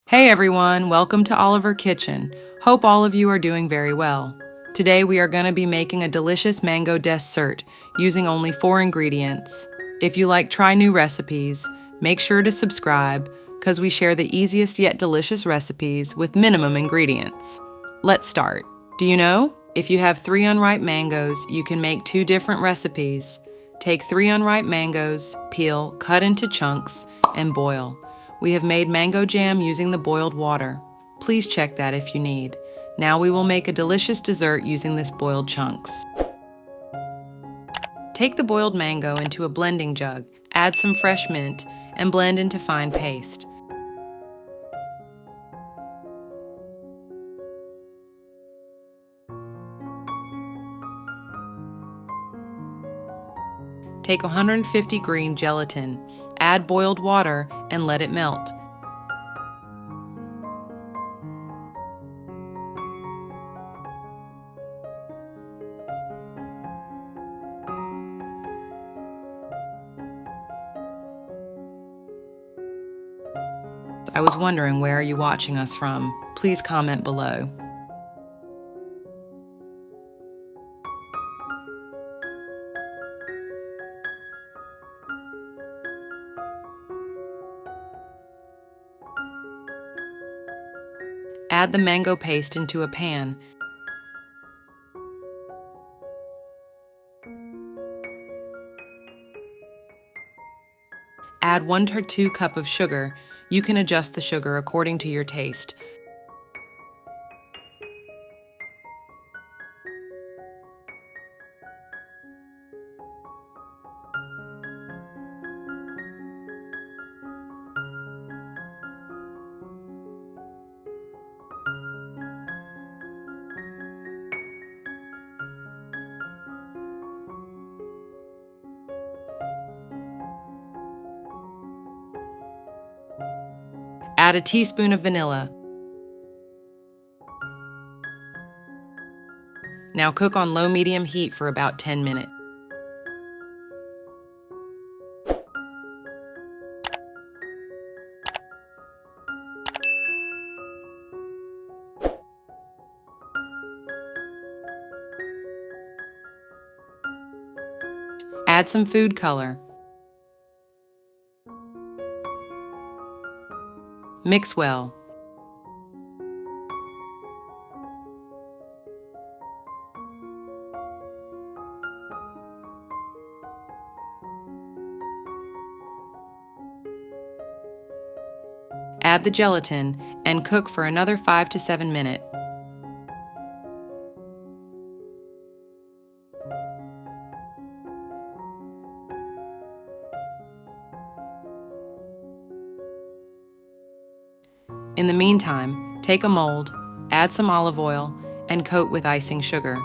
Hey everyone, welcome to Oliver Kitchen. Hope all of you are doing very well. Today we are going to be making a delicious mango dessert using only 4 ingredients. If you like try new recipes, make sure to subscribe because we share the easiest yet delicious recipes with minimum ingredients. Let's start. Do you know? If you have 3 unripe mangoes, you can make 2 different recipes. Take 3 unripe mangoes, peel, cut into chunks, and boil. We have made mango jam using the boiled water. Please check that if you need. Now we will make a delicious dessert using this boiled chunks. Take the boiled mango into a blending jug, add some fresh mint, and blend into fine paste. Take 150 green gelatin, add boiled water, and let it melt. I was wondering, where are you watching us from? Please comment below. Add the mango paste into a pan. Add 1 to 2 cups of sugar. You can adjust the sugar according to your taste. Add a teaspoon of vanilla. Now cook on low-medium heat for about 10 minutes. Add some food color. Mix well. Add the gelatin and cook for another 5 to 7 minutes. In the meantime, take a mold, add some olive oil, and coat with icing sugar.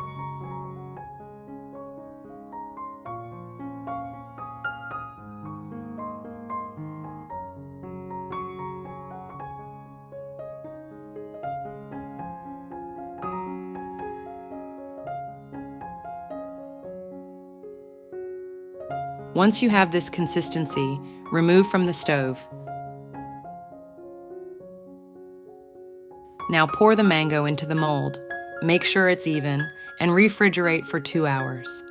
Once you have this consistency, remove from the stove. Now pour the mango into the mold. Make sure it's even and refrigerate for 2 hours.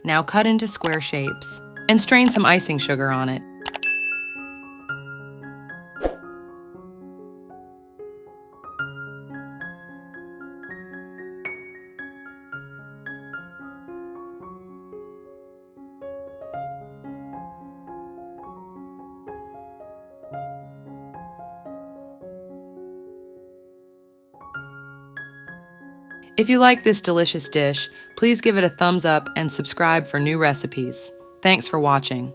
Now cut into square shapes and strain some icing sugar on it. If you like this delicious dish, please give it a thumbs up and subscribe for new recipes. Thanks for watching.